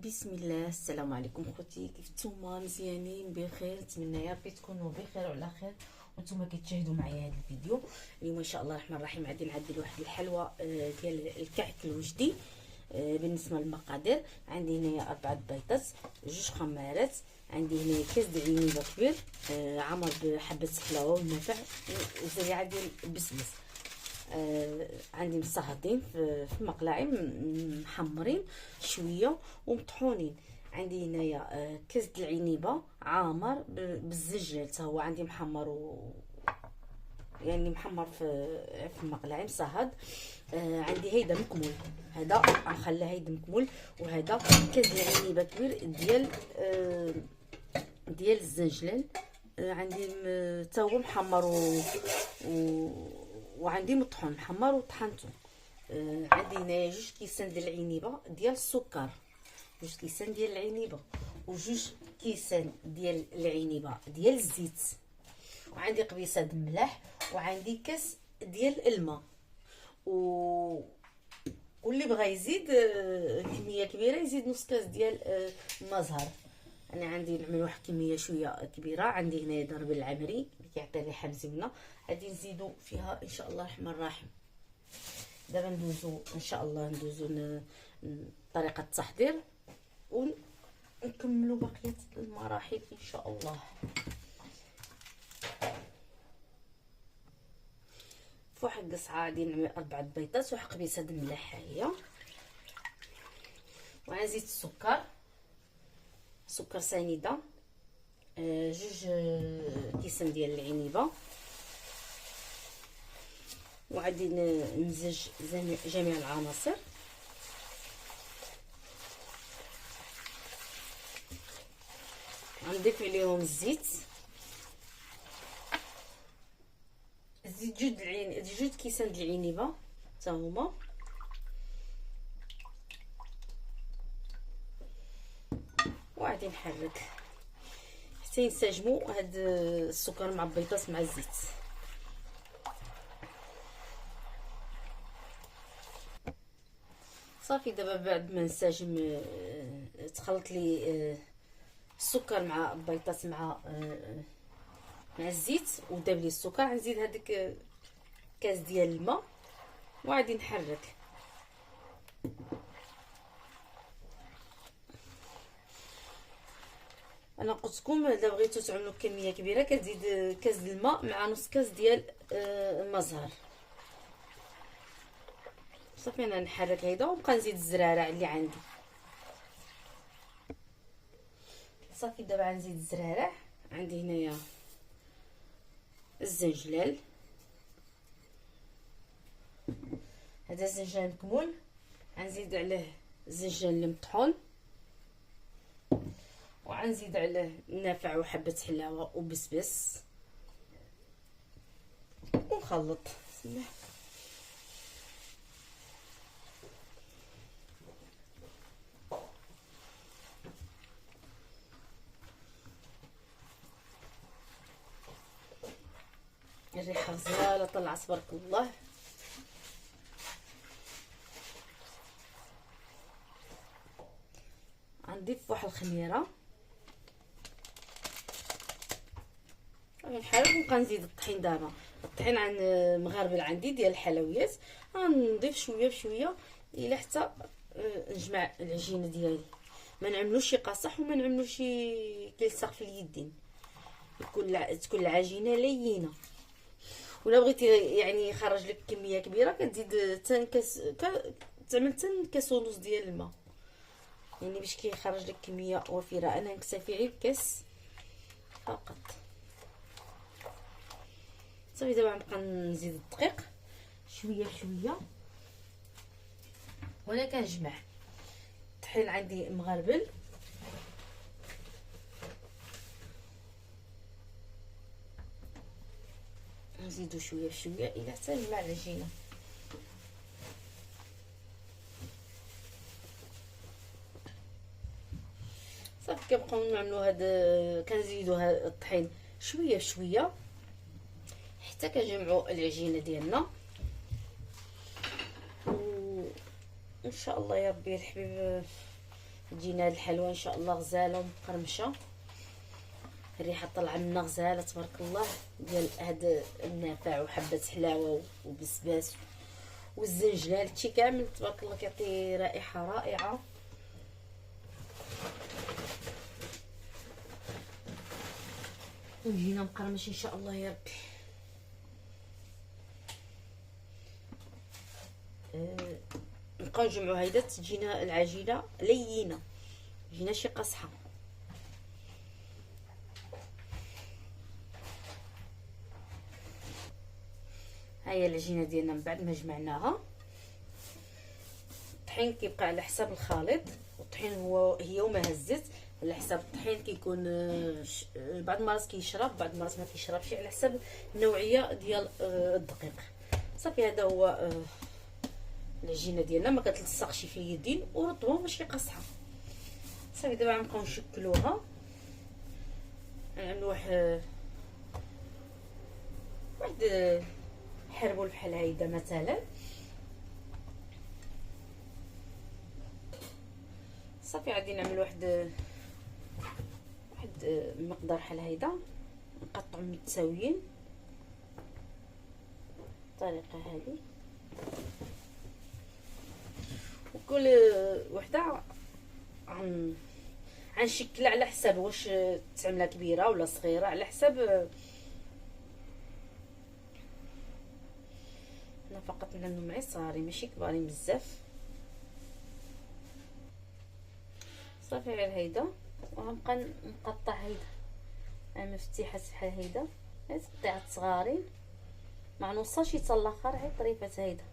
بسم الله. السلام عليكم خوتي، كيف نتوما؟ مزيانين بخير؟ نتمنى يا ربي تكونوا بخير وعلى خير وانتم كتشاهدوا معايا هذا الفيديو. اليوم ان شاء الله الرحمن الرحيم غادي نعدل واحد الحلوى ديال الكعك الوجدي. بالنسبه للمقادير، عندي هنايا 4 بيضات، 2 خمارات، عندي هنا كاس ديال العنيبه كبير عامر بحبه حلاوه والنافع وزريعه ديال البسبوس. عندي مصهدين في المقلاعي محمرين شويه ومطحونين. عندي هنايا كاس د العنيبه عامر بالزجاج، حتى هو عندي محمر يعني محمر في المقلاعي مصهد. عندي هيدا مكمول، هذا غنخليه هيدا مكمول، وهذا كاس د العنيبه كبير ديال الزنجلان. عندي حتى هو محمر وعندي مطحون محمر وطحنته. عندي هنايا 2 كيسان ديال العنيبه ديال السكر، 2 كيسان ديال العنيبه و2 كيسان ديال العنيبه ديال الزيت، وعندي قبيصه د الملح، وعندي كاس ديال الماء. واللي بغى يزيد كميه كبيره يزيد نص كاس ديال الماء زهر. انا عندي نعمل واحد كميه شويه كبيره. عندي هنايا ضرب العمري اللي كيعطي ريحه مزيونه، غادي نزيدو فيها ان شاء الله الرحمن الرحيم. دابا ندوزو ان شاء الله طريقه التحضير ونكملوا بقيه المراحل ان شاء الله. في واحد القصعه غادي نعمل 4 بيضات، واحد قبيصه د الملح هي، وغنزيد السكر، سكر سنيده، 2 كيسان ديال العنيبه، وغادي نمزج جميع العناصر. غنضيف عليهم الزيت، جوج كيسان ديال العنيبه حتى هما، وغادي نحرك حتى ينسجموا هاد السكر مع البيضات مع الزيت. صافي دابا بعد ما نسجم تخلط لي السكر مع البيضات مع الزيت وداب لي السكر، غنزيد هذاك كاس ديال الماء وغادي نحرك. انا قلت لكم اذا بغيتو تعملوا كميه كبيره كتزيد كاس ديال الماء مع نص كاس ديال الماء زهر. صافي انا نحرك هيدا ونبقى نزيد الزرارع اللي عندي. صافي دابا غنزيد الزرارع. عندي هنايا الزنجلال، هذا الزنجلان مكمول، غنزيد عليه الزنجلان اللي مطحون، وغنزيد عليه النافع وحبه حلاوه وبسبس ونخلط. بسم الله. الريحه غزاله طلعت تبارك الله. غنضيف واحد الخميره، نحرك ونبقى نزيد الطحين. دابا الطحين عن مغربل عندي ديال الحلويات، غنضيف شويه بشويه الى حتى نجمع العجينه ديالي. ما نعملوش شي قاصح وما نعملوش شي كلساق في اليدين، تكون العجينه لينه. ولا بغيتي يعني يخرج لك كميه كبيره كتزيد تعمل 2 كاس ونص ديال الماء، يعني باش كيخرج لك كميه وفيره. انا نكتفي غير بكاس فقط. صافي دابا غنبقى نزيد الدقيق شويه بشويه وانا كنجمع. الطحين عندي مغربل، نزيدو شويه بشويه الى حتى نجمع العجينه. صافي كنبقاو نعملوا هذا، كنزيدو هذا الطحين شويه بشويه حتى كنجمعوا العجينه ديالنا. وان شاء الله يا ربي الحبيب تجينا هاد الحلوى ان شاء الله غزاله ومقرمشه. الريحه طالعه منا غزاله تبارك الله، ديال هاد النافع وحبه حلاوه وبسباس والزنجلال، هادشي كامل تبارك الله كيعطي رائحه رائعه. وجينا مقرمش ان شاء الله يا ربي. نبقاو نجمعو هيدا تجينا العجينه لينه، تجينا شي قصحه. هاهي العجينه ديالنا من بعد ما جمعناها. الطحين كيبقى على حساب الخليط، والطحين هي وما هزت على حساب الطحين كيكون بعض المرات كيشرب بعض المرات ما كيشربش، على حساب النوعيه ديال الدقيق. صافي هذا هو العجينه ديالنا، ما كتلصقش في اليدين ورطبه ماشي قاصحه. صافي دابا غنبقاو نشكلوها، نعملوا واحد حربول بحال هيدا مثلا. صافي غادي نعمل واحد المقدار بحال هيدا، نقطعو متساويين بالطريقه هذه. وكل وحده غنشكلها على حساب واش تعملها كبيره ولا صغيره، على حساب. انا فقط نعملو معي صغارين ماشي كبارين بزاف. صافي غير هيدا، وغنبقى نقطع هيدا مفتيحات بحال هيدا، تقطيعات صغارين ما نوصلش حتى الاخر، غير طريفات هيدا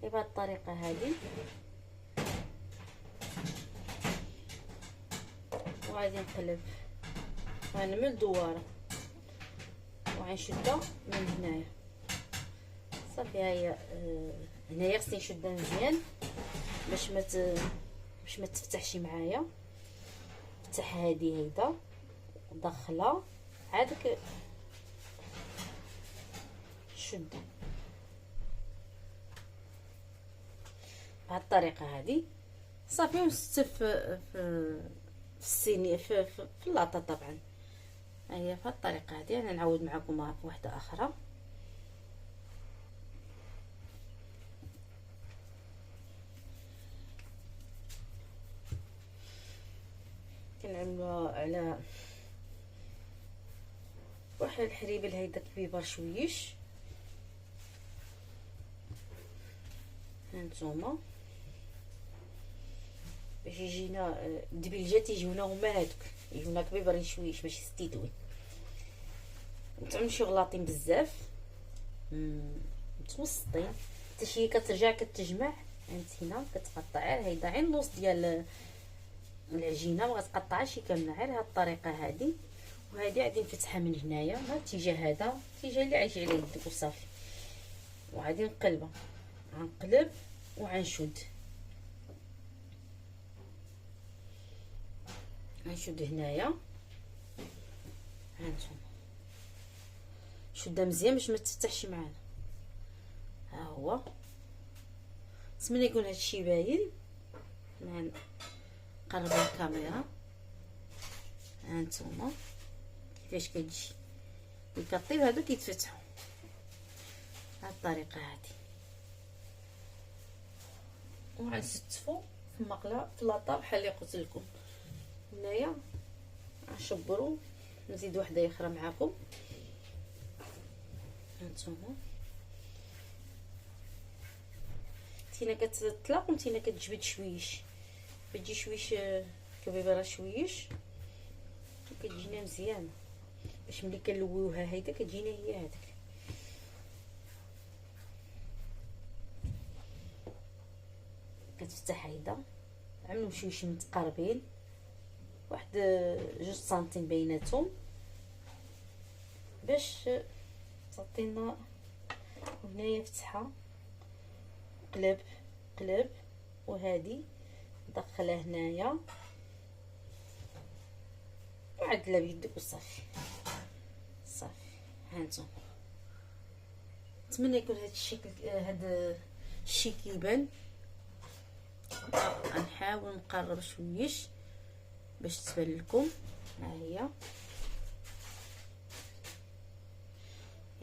بهاد الطريقه هذه. وغادي نقلب وغنعمل دواره وغنشدها من هنايا. صافي هي هنايا خصني نشدها مزيان باش ما تفتحش معايا. فتح هادي هيدا دخلها عادك شدها بهاد الطريقه هادي. صافي ونستف في الصينيه في اللاطه طبعا. هي بهاد الطريقه هادي. انا نعاود معكم واحده اخرى. كنعملوها على واحد الحريبل هيدا كبيبر شويش. هانتوما باش يجينا الدبيلجات يجيونا هما هادوك، يجيونا كبيبرين شويش ماشي ستيدوي. متعملوش غلاطين بزاف، متوسطين حتى شي كترجع كتجمع. هانتينا كتقطع غير هيدا غير النص ديال العجينه، ما غتقطعهاش كامله، غير هاد الطريقه هذه. وهذه غادي نفتحها من هنايا من الاتجاه هذا، الاتجاه اللي عايش على يدك وصافي. وغادي نقلبها، غنقلب وغنشد هنايا. هانتوما شدها مزيان باش ما تفتحش معانا. ها هو نتمنى يكون هادشي باين. نقرب الكاميرا. هانتوما كيفاش كتجي ملي كطيب هادو كيتفتحوا بهاد الطريقه هادي. وغنستفو في المقله في لاطه بحال اللي قلت لكم. هنايا غنشبرو، نزيد وحده اخرى معاكم. هانتوما تينا كتطلق وتينا كتجبد شويش، كتجي شويش كبيبره شويش وكتجينا مزيانه باش ملي كنلويوها هيدا كتجينا هي هذيك. كتفتح هيدا، عملوا شويش متقاربين واحد 2 سنتيم بيناتهم باش تعطينا. هنايا فتحه قلب قلب، وهذه دخلها هنايا وعدلها بيدك وصافي. صافي هانتوما نتمنى يكون هذا الشكل هذا الشي كيبان. غنحاول نقرب شويش باش تبان لكم. ها هي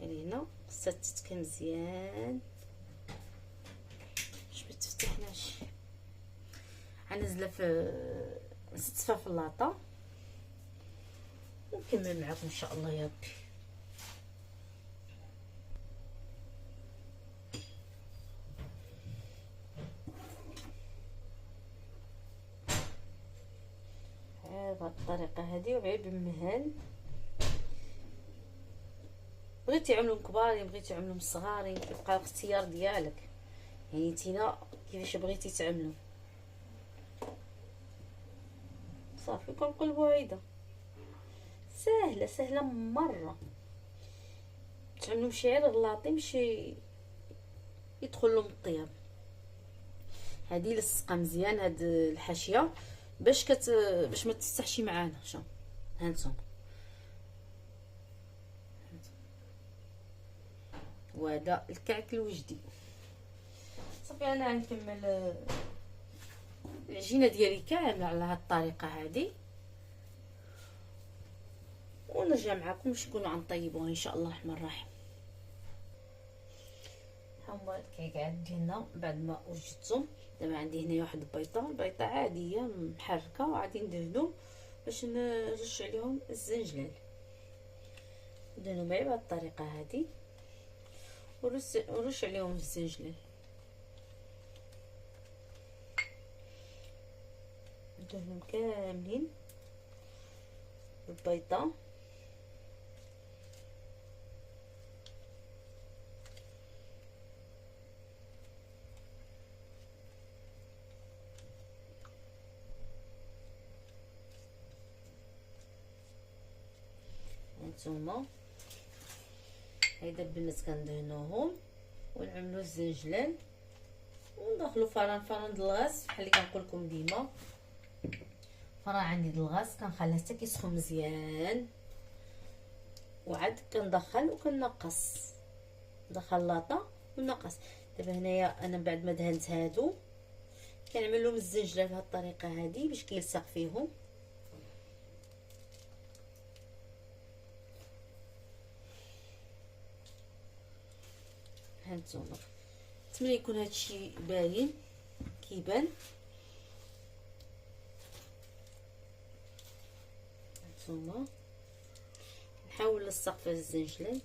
يعني هنا خصها تتكن مزيان باش ما تفتحناش. غنزلها في نستفها في اللاطه ونكمل معكم ان شاء الله يا ربي. بهذه الطريقه هذه وغير بالمهل. بغيتي تعملهم كبارين بغيتي تعملهم صغارين كيبقى الاختيار ديالك، يعني نتينا كيفاش بغيتي تعملوا. صافي كنقلبوا عيده سهله سهله مره. تعملوا شعير غلاطي باش يدخل لهم الطياب. هذه لصقه مزيان هاد الحاشيه باش ما تستحشي معانا. شوف هانتوما وهذا الكعك الوجدي. صافي انا غنكمل العجينه ديالي كامله على هاد الطريقه هذه ونرجع معكم باش نكونوا غنطيبوها ان شاء الله الرحمن الرحيم. ها هما الكعكات ديالنا بعد ما وجدتهم. دابا عندي هنا واحد البيضه عاديه محركه وغادي ندهنو باش نرش عليهم الزنجلال. ندهنو معي بهاد الطريقه هذه ونرش عليهم الزنجلال. ندهنهم كاملين بالبيضه. هانتوما هيدا البنات كندهنوهم ونعملو الزنجلال وندخلو فران د الغاز بحال اللي كنقول لكم ديما. فران عندي د الغاز كنخليه حتى كيسخن مزيان وعاد كندخل وكنقص. ندخل لاطه ونقص. دابا هنايا انا بعد ما دهنت هادو كنعمل لهم الزنجلال بهذه الطريقه هذه باش كيلصق فيهم. هانتوما نتمنى يكون هادشي باين كيبان. هانتوما نحاول نلصق في الزنجلال.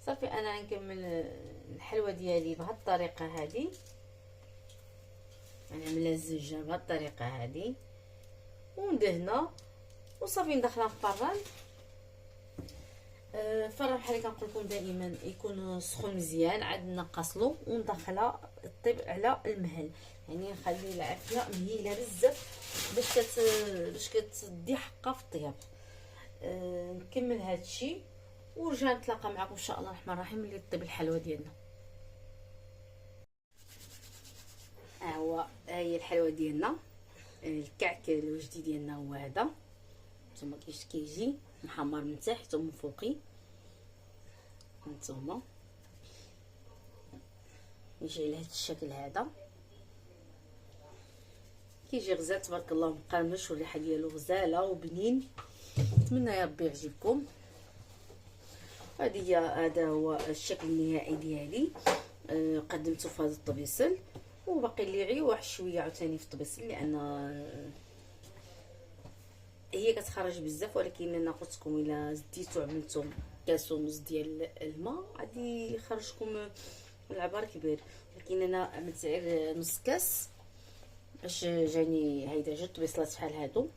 صافي انا غنكمل الحلوه ديالي بهذه الطريقه هذه. غنعملها الزنجه بهذه الطريقه هذه وندهنها وصافي ندخلها في الفران. الفران بحال اللي كنقول لكم دائما يكون سخون مزيان عاد نقصلو وندخلها طيب على المهل. يعني نخلي العافيه مهيله بزاف باش كتدي حقه في الطياب. نكمل هذا الشيء ونرجع نتلاقى معكم ان شاء الله الرحمن الرحيم ملي طيب الحلوه ديالنا. ها هو هي الحلوه ديالنا. الكعك الوجدي ديالنا هو هذا. نتوما كيجي محمر من تحت ومن فوقي. هانتوما يجي على هذا الشكل هذا كيجي غزال تبارك الله مقرمش والريحه ديالو غزاله وبنين. نتمنى يا ربي يعجبكم. هذا هو الشكل النهائي ديالي. قدمته في هذا الطبيسل وباقي لي غير واحد شويه عاوتاني في الطبيسل لان هي كتخرج بزاف. ولكن انا قلت لكم الا زديتو عملتو كاس ونص ديال الماء غادي يخرجكم العبار كبير. لكن انا عملت غير نص كاس باش جاني هيدا جوج طبيصلات بحال هادو.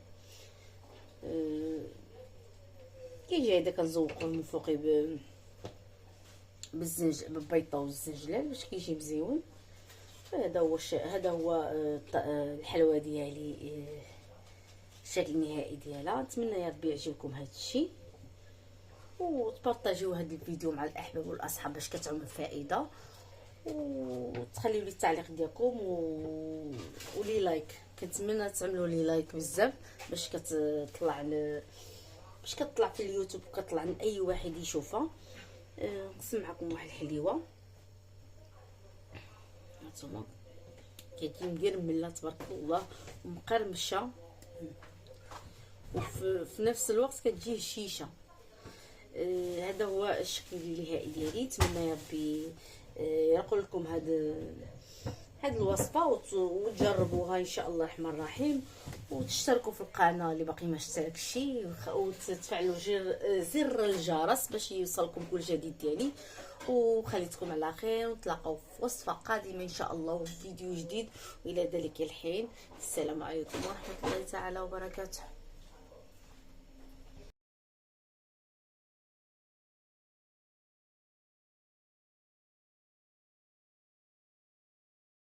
كيجي هيدا كنزوقو من فوقي بالبيضه والزنجلال باش كيجي مزيون. هذا هو الحلوى ديالي، الشكل النهائي ديالها. نتمنى يا ربي يعجبكم هذا الشيء، وتبارطاجيو هذا الفيديو مع الاحباب والاصحاب باش كتعم الفائده، وتخليو لي التعليق ديالكم ولي لايك. كنتمنى تعملوا لي لايك بزاف باش كتطلع في اليوتيوب وكتطلع لاي واحد يشوفها. نقسم معكم واحد الحليوه، هانتوما كتجي مقرمله تبارك الله ومقرمشه، وفي نفس الوقت كتجي هشيشه. هذا هو الشكل النهائي ديالي. نتمنى يا ربي يقول لكم هاد الوصفه وتجربوها ان شاء الله الرحمن الرحيم، وتشتركوا في القناه اللي باقي ما اشتركش، وتفعلوا زر الجرس باش يوصلكم كل جديد ديالي. وخليتكم على خير، ونتلاقاو في وصفه قادمه ان شاء الله وفي فيديو جديد، والى ذلك الحين السلام عليكم ورحمه الله تعالى وبركاته.